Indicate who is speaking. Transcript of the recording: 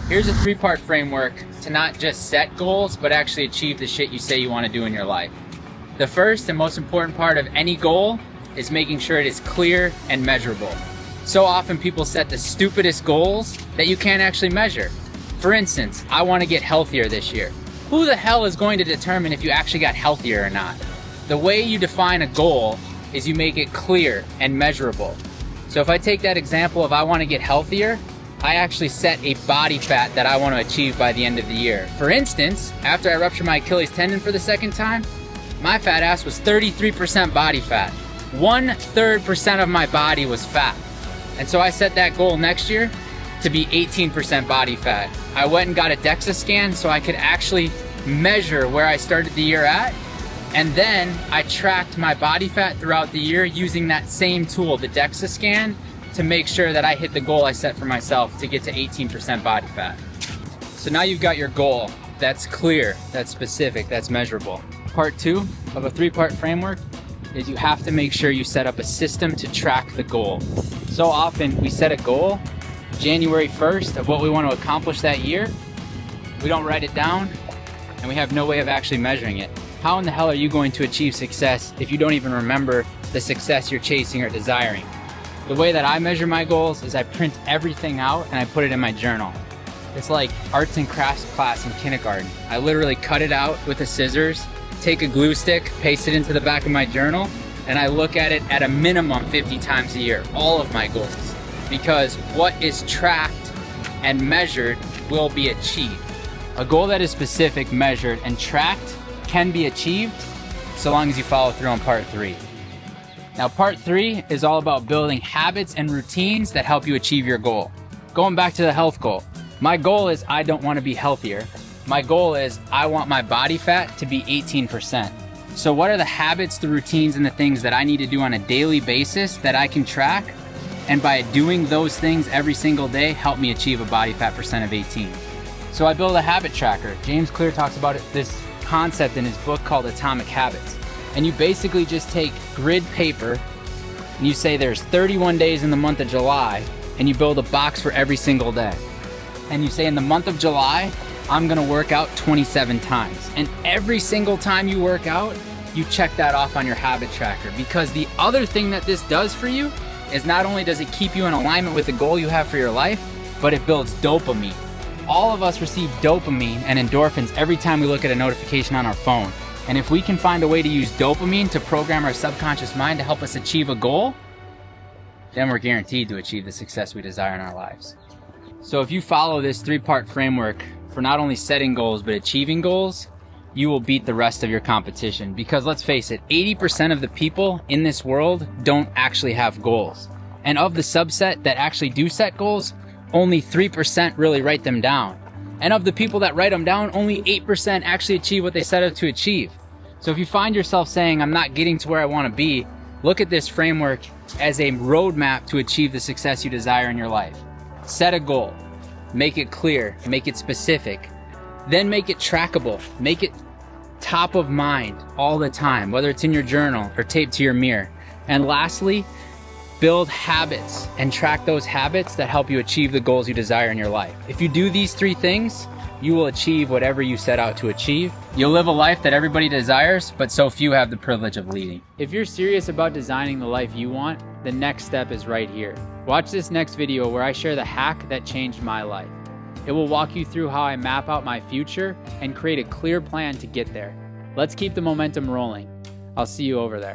Speaker 1: Here's a 3-part framework to not just set goals, but actually achieve the shit you say you want to do in your life. The first and most important part of any goal is making sure it is clear and measurable. So often people set the stupidest goals that you can't actually measure. For instance, I want to get healthier this year. Who the hell is going to determine if you actually got healthier or not? The way you define a goal is you make it clear and measurable. So if I take that example of I want to get healthier, I actually set a body fat that I want to achieve by the end of the year. For instance, after I ruptured my Achilles tendon for the second time, my fat ass was 33% body fat. 1/3% of my body was fat. And so I set that goal next year to be 18% body fat. I went and got a DEXA scan so I could actually measure where I started the year at. And then I tracked my body fat throughout the year using that same tool, the DEXA scan, to make sure that I hit the goal I set for myself to get to 18% body fat. So now you've got your goal. That's clear, that's specific, that's measurable. Part 2 of a 3-part framework is you have to make sure you set up a system to track the goal. So often we set a goal January 1st of what we want to accomplish that year. We don't write it down and we have no way of actually measuring it. How in the hell are you going to achieve success if you don't even remember the success you're chasing or desiring? The way that I measure my goals is I print everything out and I put it in my journal. It's like arts and crafts class in kindergarten. I literally cut it out with the scissors, take a glue stick, paste it into the back of my journal, and I look at it at a minimum 50 times a year, all of my goals. Because what is tracked and measured will be achieved. A goal that is specific, measured, and tracked can be achieved so long as you follow through on part 3. Now, part 3 is all about building habits and routines that help you achieve your goal. Going back to the health goal. My goal is I don't want to be healthier. My goal is I want my body fat to be 18%. So what are the habits, the routines, and the things that I need to do on a daily basis that I can track? And by doing those things every single day, help me achieve a body fat percent of 18. So I build a habit tracker. James Clear talks about this concept in his book called Atomic Habits. And you basically just take grid paper and you say there's 31 days in the month of July and you build a box for every single day. And you say in the month of July, I'm gonna work out 27 times. And every single time you work out, you check that off on your habit tracker. Because the other thing that this does for you is not only does it keep you in alignment with the goal you have for your life, but it builds dopamine. All of us receive dopamine and endorphins every time we look at a notification on our phone. And if we can find a way to use dopamine to program our subconscious mind to help us achieve a goal, then we're guaranteed to achieve the success we desire in our lives. So if you follow this 3-part framework for not only setting goals, but achieving goals, you will beat the rest of your competition. Because let's face it, 80% of the people in this world don't actually have goals. And of the subset that actually do set goals, only 3% really write them down. And of the people that write them down, only 8% actually achieve what they set out to achieve. So if you find yourself saying, I'm not getting to where I want to be, look at this framework as a roadmap to achieve the success you desire in your life. Set a goal, make it clear, make it specific, then make it trackable, make it top of mind all the time, whether it's in your journal or taped to your mirror. And lastly, build habits and track those habits that help you achieve the goals you desire in your life. If you do these 3 things, you will achieve whatever you set out to achieve. You'll live a life that everybody desires, but so few have the privilege of leading. If you're serious about designing the life you want, the next step is right here. Watch this next video where I share the hack that changed my life. It will walk you through how I map out my future and create a clear plan to get there. Let's keep the momentum rolling. I'll see you over there.